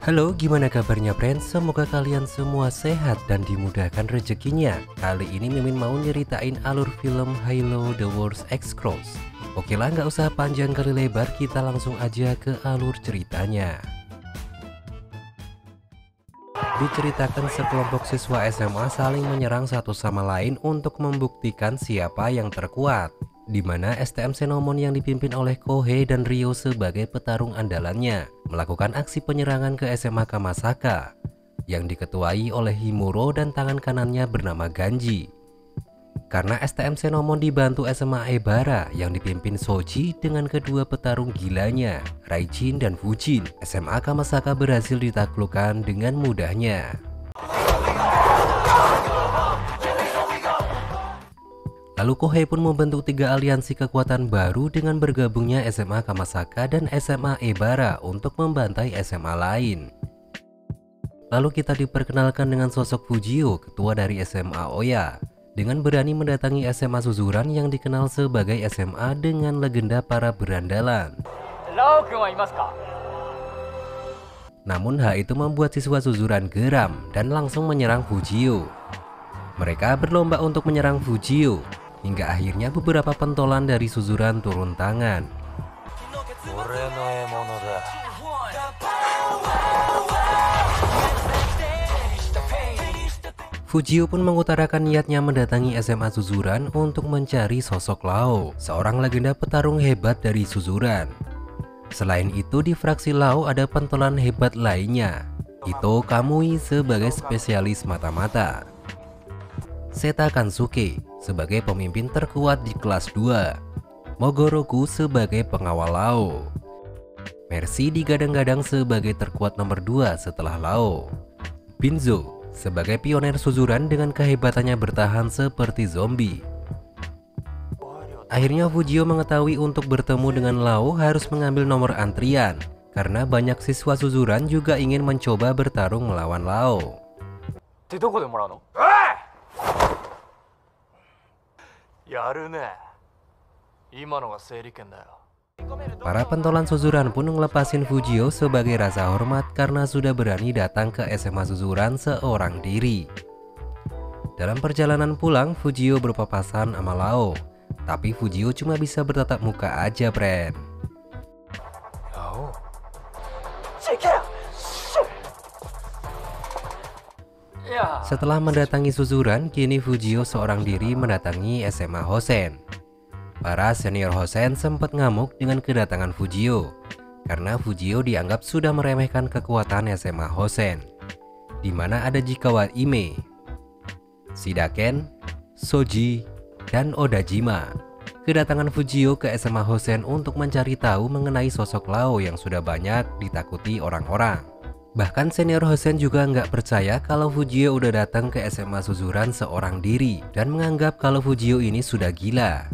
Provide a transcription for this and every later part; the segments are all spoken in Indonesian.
Halo, gimana kabarnya friends? Semoga kalian semua sehat dan dimudahkan rezekinya. Kali ini Mimin mau nyeritain alur film Halo The Wars X Cross. Oke lah, nggak usah panjang kali lebar, kita langsung aja ke alur ceritanya. Diceritakan sekelompok siswa SMA saling menyerang satu sama lain untuk membuktikan siapa yang terkuat, di mana STM Senomon yang dipimpin oleh Kohei dan Ryo sebagai petarung andalannya melakukan aksi penyerangan ke SMA Kamasaka yang diketuai oleh Himuro dan tangan kanannya bernama Ganji. Karena STM Senomon dibantu SMA Ebara yang dipimpin Soji dengan kedua petarung gilanya, Raijin dan Fujin, SMA Kamasaka berhasil ditaklukkan dengan mudahnya. Lalu Kohei pun membentuk 3 aliansi kekuatan baru dengan bergabungnya SMA Kamasaka dan SMA Ebara untuk membantai SMA lain. Lalu kita diperkenalkan dengan sosok Fujio, ketua dari SMA Oya, dengan berani mendatangi SMA Suzuran yang dikenal sebagai SMA dengan legenda para berandalan. Namun hal itu membuat siswa Suzuran geram dan langsung menyerang Fujio. Mereka berlomba untuk menyerang Fujio, hingga akhirnya beberapa pentolan dari Suzuran turun tangan. Fujio pun mengutarakan niatnya mendatangi SMA Suzuran untuk mencari sosok Lao, seorang legenda petarung hebat dari Suzuran. Selain itu, di fraksi Lao ada pentolan hebat lainnya, Ito Kamui sebagai spesialis mata-mata, Seta Kansuke sebagai pemimpin terkuat di kelas 2, Mogoroku sebagai pengawal Lao, Mercy digadang-gadang sebagai terkuat nomor 2 setelah Lao, Binzo sebagai pionir Suzuran dengan kehebatannya bertahan seperti zombie. Akhirnya Fujio mengetahui untuk bertemu dengan Lao harus mengambil nomor antrian, karena banyak siswa Suzuran juga ingin mencoba bertarung melawan Lao. Para pentolan Suzuran pun ngelepasin Fujio sebagai rasa hormat karena sudah berani datang ke SMA Suzuran seorang diri. Dalam perjalanan pulang, Fujio berpapasan sama Lao, tapi Fujio cuma bisa bertatap muka aja, friend. Setelah mendatangi Suzuran, kini Fujio seorang diri mendatangi SMA Hosen. Para senior Hosen sempat ngamuk dengan kedatangan Fujio, karena Fujio dianggap sudah meremehkan kekuatan SMA Hosen, di mana ada Jikawa Ime, Shidaken, Soji, dan Odajima. Kedatangan Fujio ke SMA Hosen untuk mencari tahu mengenai sosok Lao yang sudah banyak ditakuti orang-orang. Bahkan senior Hosen juga nggak percaya kalau Fujio udah datang ke SMA Suzuran seorang diri dan menganggap kalau Fujio ini sudah gila.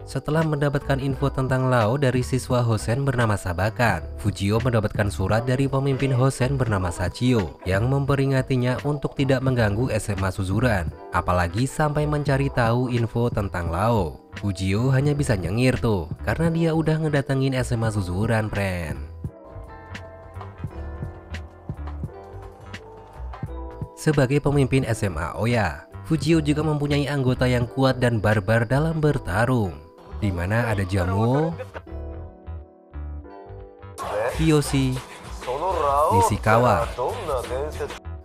Setelah mendapatkan info tentang Lao dari siswa Hosen bernama Sabakan, Fujio mendapatkan surat dari pemimpin Hosen bernama Sachio yang memperingatinya untuk tidak mengganggu SMA Suzuran, apalagi sampai mencari tahu info tentang Lao. Fujio hanya bisa nyengir tuh, karena dia udah ngedatengin SMA Suzuran, friend. Sebagai pemimpin SMA Oya, Fujio juga mempunyai anggota yang kuat dan barbar dalam bertarung, di mana ada Jamuo, Kiyoshi, Nishikawa,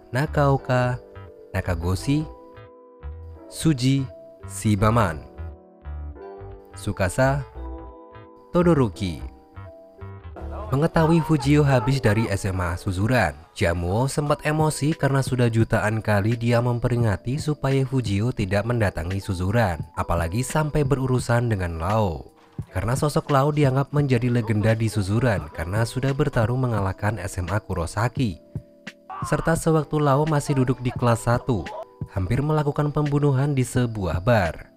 Nakaoka, Nakagoshi, Suji, Shibaman, Tsukasa, Todoroki. Mengetahui Fujio habis dari SMA Suzuran, Jamuo sempat emosi karena sudah jutaan kali dia memperingati supaya Fujio tidak mendatangi Suzuran, apalagi sampai berurusan dengan Lao. Karena sosok Lao dianggap menjadi legenda di Suzuran karena sudah bertarung mengalahkan SMA Kurosaki. Serta sewaktu Lao masih duduk di kelas 1, hampir melakukan pembunuhan di sebuah bar.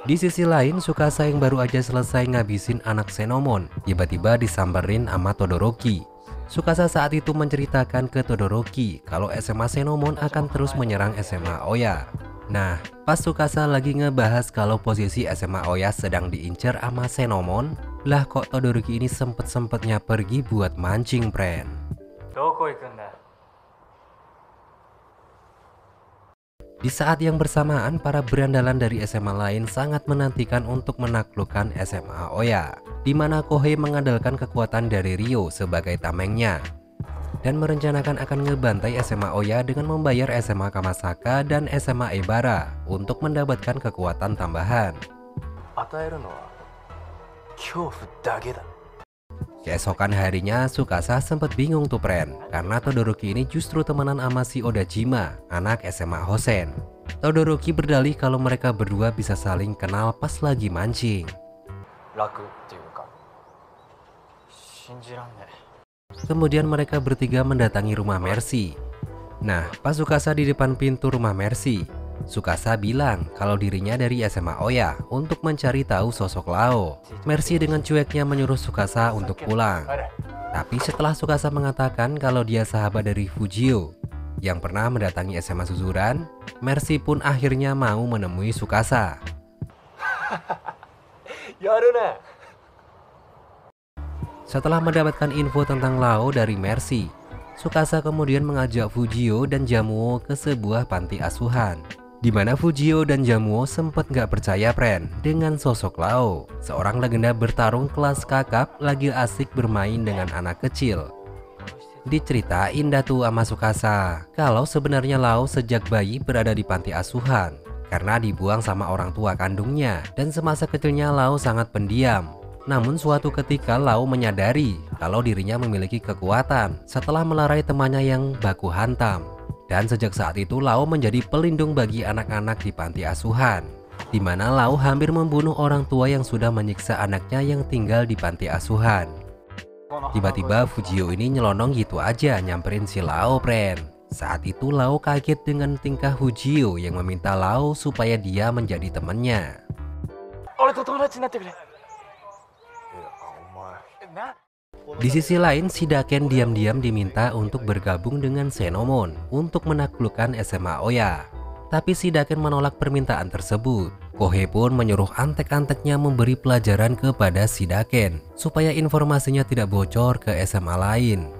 Di sisi lain, Tsukasa yang baru aja selesai ngabisin anak Senomon tiba-tiba disamperin sama Todoroki. Tsukasa saat itu menceritakan ke Todoroki kalau SMA Senomon akan terus menyerang SMA Oya. Nah, pas Tsukasa lagi ngebahas kalau posisi SMA Oya sedang diincar sama Senomon, lah kok Todoroki ini sempet-sempetnya pergi buat mancing, friend. Di saat yang bersamaan, para berandalan dari SMA lain sangat menantikan untuk menaklukkan SMA Oya, di mana Kohei mengandalkan kekuatan dari Ryo sebagai tamengnya dan merencanakan akan ngebantai SMA Oya dengan membayar SMA Kamasaka dan SMA Ebara untuk mendapatkan kekuatan tambahan. Keesokan harinya, Tsukasa sempat bingung tuh, friend, karena Todoroki ini justru temenan sama si Odajima, anak SMA Hosen. Todoroki berdalih kalau mereka berdua bisa saling kenal pas lagi mancing. Kemudian mereka bertiga mendatangi rumah Mercy. Nah, pas Tsukasa di depan pintu rumah Mercy, Tsukasa bilang kalau dirinya dari SMA Oya untuk mencari tahu sosok Lao. Mercy dengan cueknya menyuruh Tsukasa untuk pulang. Tapi setelah Tsukasa mengatakan kalau dia sahabat dari Fujio yang pernah mendatangi SMA Suzuran, Mercy pun akhirnya mau menemui Tsukasa. Setelah mendapatkan info tentang Lao dari Mercy, Tsukasa kemudian mengajak Fujio dan Jamuo ke sebuah panti asuhan, di mana Fujio dan Jamuo sempat nggak percaya, friend, dengan sosok Lao, seorang legenda bertarung kelas kakap lagi asik bermain dengan anak kecil. Diceritain dah tuh sama Tsukasa kalau sebenarnya Lao sejak bayi berada di panti asuhan karena dibuang sama orang tua kandungnya, dan semasa kecilnya Lao sangat pendiam. Namun suatu ketika Lao menyadari kalau dirinya memiliki kekuatan setelah melerai temannya yang baku hantam. Dan sejak saat itu Lao menjadi pelindung bagi anak-anak di panti asuhan, di mana Lao hampir membunuh orang tua yang sudah menyiksa anaknya yang tinggal di panti asuhan. Tiba-tiba Fujio ini nyelonong gitu aja nyamperin si Lao, friend. Saat itu Lao kaget dengan tingkah Fujio yang meminta Lao supaya dia menjadi temannya. Di sisi lain, Shidaken diam-diam diminta untuk bergabung dengan Senomon untuk menaklukkan SMA Oya. Tapi Shidaken menolak permintaan tersebut. Kohei pun menyuruh antek-anteknya memberi pelajaran kepada Shidaken supaya informasinya tidak bocor ke SMA lain.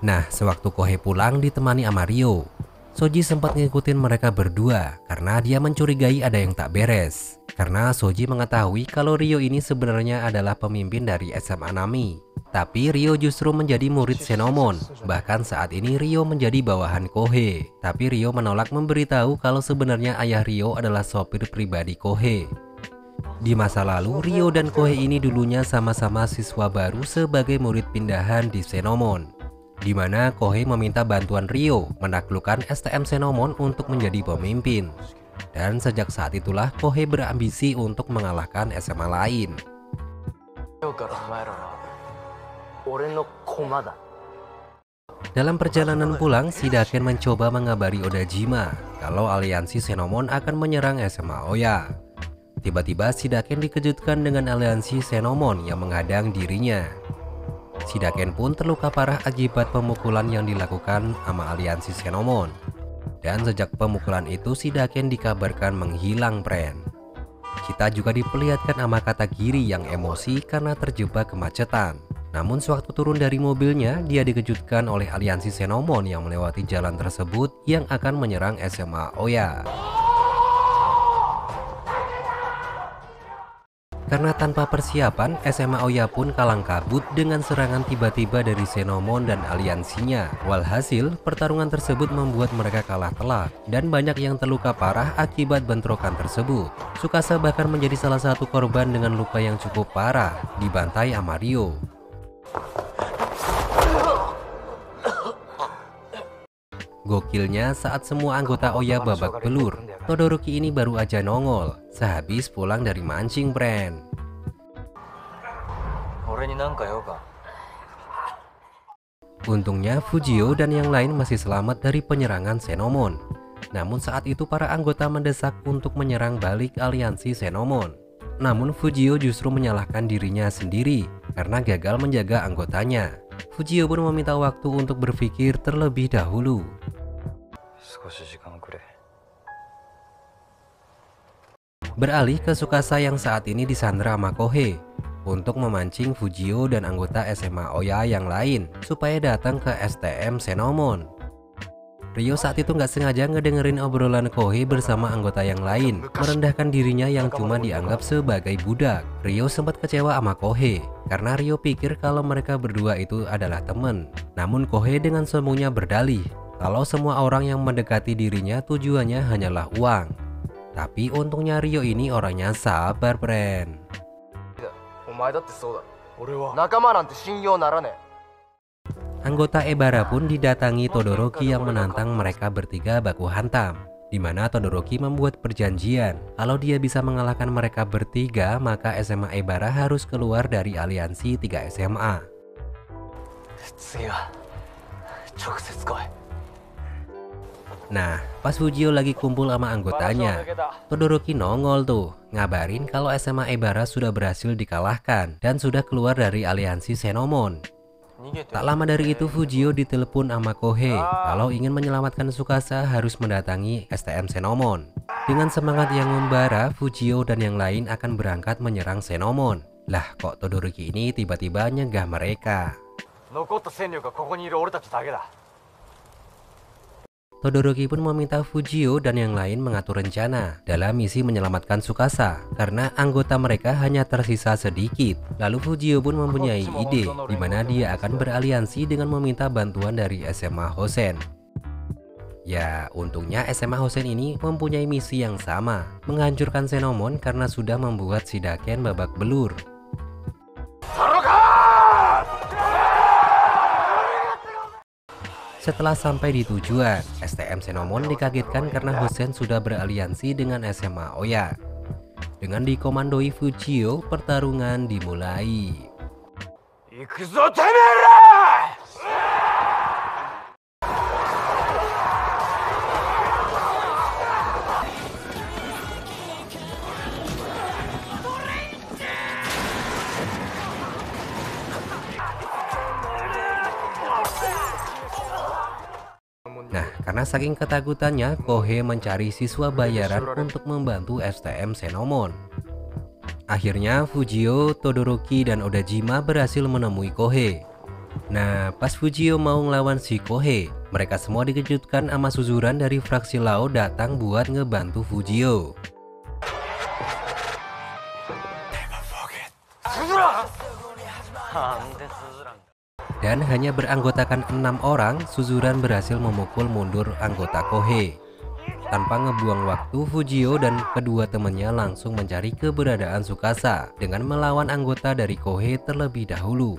Nah, sewaktu Kohei pulang ditemani sama Ryo, Soji sempat ngikutin mereka berdua karena dia mencurigai ada yang tak beres. Karena Soji mengetahui kalau Ryo ini sebenarnya adalah pemimpin dari SMA Nami. Tapi Ryo justru menjadi murid Senomon. Bahkan saat ini Ryo menjadi bawahan Kohei. Tapi Ryo menolak memberitahu kalau sebenarnya ayah Ryo adalah sopir pribadi Kohei. Di masa lalu, Ryo dan Kohei ini dulunya sama-sama siswa baru sebagai murid pindahan di Senomon, di mana Kohei meminta bantuan Ryo menaklukkan STM Senomon untuk menjadi pemimpin. Dan sejak saat itulah Kohei berambisi untuk mengalahkan SMA lain. Dalam perjalanan pulang, Shidaken mencoba mengabari Odajima kalau aliansi Senomon akan menyerang SMA Oya. Tiba-tiba Shidaken dikejutkan dengan aliansi Senomon yang menghadang dirinya. Shidaken pun terluka parah akibat pemukulan yang dilakukan sama aliansi Senomon. Dan sejak pemukulan itu Shidaken dikabarkan menghilang, friend. Kita juga diperlihatkan sama Katagiri yang emosi karena terjebak kemacetan. Namun sewaktu turun dari mobilnya, dia dikejutkan oleh aliansi Senomon yang melewati jalan tersebut yang akan menyerang SMA Oya. Karena tanpa persiapan, SMA Oya pun kalang kabut dengan serangan tiba-tiba dari Senomon dan aliansinya. Walhasil, pertarungan tersebut membuat mereka kalah telak dan banyak yang terluka parah akibat bentrokan tersebut. Tsukasa bahkan menjadi salah satu korban dengan luka yang cukup parah, dibantai sama Ryo. Gokilnya, saat semua anggota Oya babak belur, Todoroki ini baru aja nongol sehabis pulang dari mancing, friend. Untungnya Fujio dan yang lain masih selamat dari penyerangan Senomon. Namun saat itu para anggota mendesak untuk menyerang balik aliansi Senomon. Namun Fujio justru menyalahkan dirinya sendiri karena gagal menjaga anggotanya. Fujio pun meminta waktu untuk berpikir terlebih dahulu. Beralih ke Tsukasa yang saat ini disandra sama Kohei untuk memancing Fujio dan anggota SMA Oya yang lain supaya datang ke STM Senomon. Ryo saat itu nggak sengaja ngedengerin obrolan Kohei bersama anggota yang lain, merendahkan dirinya yang cuma dianggap sebagai budak. Ryo sempat kecewa sama Kohei karena Ryo pikir kalau mereka berdua itu adalah teman. Namun Kohei dengan semuanya berdalih kalau semua orang yang mendekati dirinya tujuannya hanyalah uang. Tapi untungnya Ryo ini orangnya sabar, friend. Anggota Ebara pun didatangi Todoroki yang menantang mereka bertiga baku hantam, di mana Todoroki membuat perjanjian kalau dia bisa mengalahkan mereka bertiga maka SMA Ebara harus keluar dari aliansi 3 SMA. Nah, pas Fujio lagi kumpul sama anggotanya, Todoroki nongol tuh, ngabarin kalau SMA Ebara sudah berhasil dikalahkan dan sudah keluar dari aliansi Senomon. Tak lama dari itu Fujio ditelepon sama Kohei kalau ingin menyelamatkan Tsukasa harus mendatangi STM Senomon. Dengan semangat yang membara, Fujio dan yang lain akan berangkat menyerang Senomon. Lah kok Todoroki ini tiba-tiba nyegah mereka. Todoroki pun meminta Fujio dan yang lain mengatur rencana dalam misi menyelamatkan Tsukasa karena anggota mereka hanya tersisa sedikit. Lalu Fujio pun mempunyai ide di mana dia akan beraliansi dengan meminta bantuan dari SMA Hosen. Ya, untungnya SMA Hosen ini mempunyai misi yang sama, menghancurkan Senomon karena sudah membuat Shidaken babak belur. Setelah sampai di tujuan, STM Senomon dikagetkan karena Hosen sudah beraliansi dengan SMA Oya. Dengan dikomandoi Fujio, pertarungan dimulai. Nah, karena saking ketakutannya, Kohei mencari siswa bayaran untuk membantu STM Senomon. Akhirnya Fujio, Todoroki, dan Odajima berhasil menemui Kohei. Nah, pas Fujio mau ngelawan si Kohei, mereka semua dikejutkan sama Suzuran dari fraksi Lao datang buat ngebantu Fujio. Dan hanya beranggotakan 6 orang, Suzuran berhasil memukul mundur anggota Kohei. Tanpa ngebuang waktu, Fujio dan kedua temannya langsung mencari keberadaan Tsukasa dengan melawan anggota dari Kohei terlebih dahulu.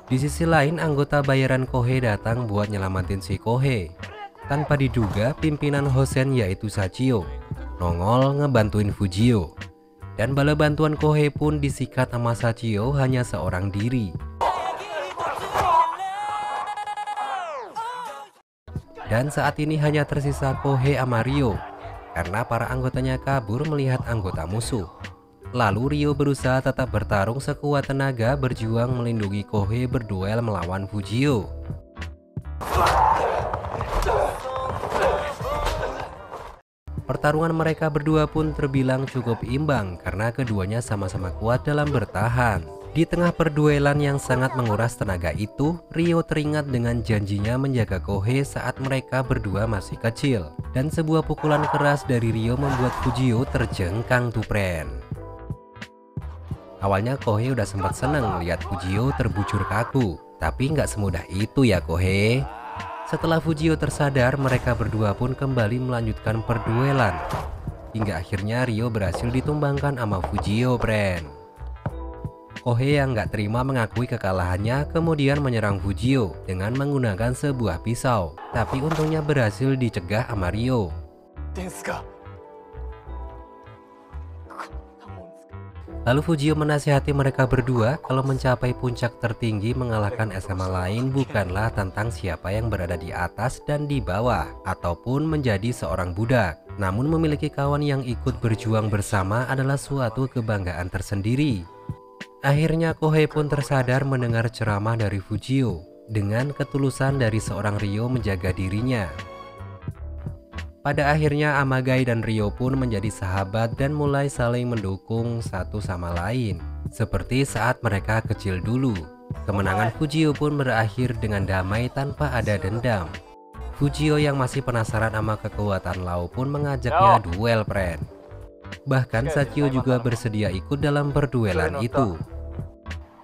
Di sisi lain, anggota bayaran Kohei datang buat nyelamatin si Kohei. Tanpa diduga, pimpinan Hosen yaitu Sachio nongol ngebantuin Fujio. Dan bala bantuan Kohei pun disikat sama Sachio hanya seorang diri. Dan saat ini hanya tersisa Kohei sama Ryo karena para anggotanya kabur melihat anggota musuh. Lalu Ryo berusaha tetap bertarung sekuat tenaga berjuang melindungi Kohei berduel melawan Fujio. Pertarungan mereka berdua pun terbilang cukup imbang karena keduanya sama-sama kuat dalam bertahan. Di tengah perduelan yang sangat menguras tenaga itu, Ryo teringat dengan janjinya menjaga Kohei saat mereka berdua masih kecil. Dan sebuah pukulan keras dari Ryo membuat Fujio terjengkang tuh, friend. Awalnya Kohei udah sempat seneng lihat Fujio terbujur kaku, tapi nggak semudah itu ya Kohei. Setelah Fujio tersadar, mereka berdua pun kembali melanjutkan perduelan. Hingga akhirnya Ryo berhasil ditumbangkan sama Fujio, friend. Kohei yang nggak terima mengakui kekalahannya kemudian menyerang Fujio dengan menggunakan sebuah pisau. Tapi untungnya berhasil dicegah sama Ryo. Lalu Fujio menasihati mereka berdua kalau mencapai puncak tertinggi mengalahkan SMA lain bukanlah tentang siapa yang berada di atas dan di bawah, ataupun menjadi seorang budak. Namun memiliki kawan yang ikut berjuang bersama adalah suatu kebanggaan tersendiri. Akhirnya Kohei pun tersadar mendengar ceramah dari Fujio dengan ketulusan dari seorang Ryo menjaga dirinya. Pada akhirnya Amagai dan Ryo pun menjadi sahabat dan mulai saling mendukung satu sama lain, seperti saat mereka kecil dulu. Kemenangan Fujio pun berakhir dengan damai tanpa ada dendam. Fujio yang masih penasaran sama kekuatan Lau pun mengajaknya duel, friend. Bahkan Sachio juga bersedia ikut dalam perduelan itu.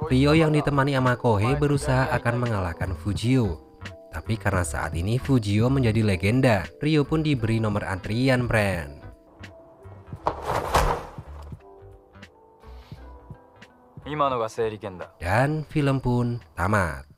Ryo yang ditemani sama Kohei berusaha akan mengalahkan Fujio. Tapi karena saat ini Fujio menjadi legenda, Ryo pun diberi nomor antrian, friend. Dan film pun tamat.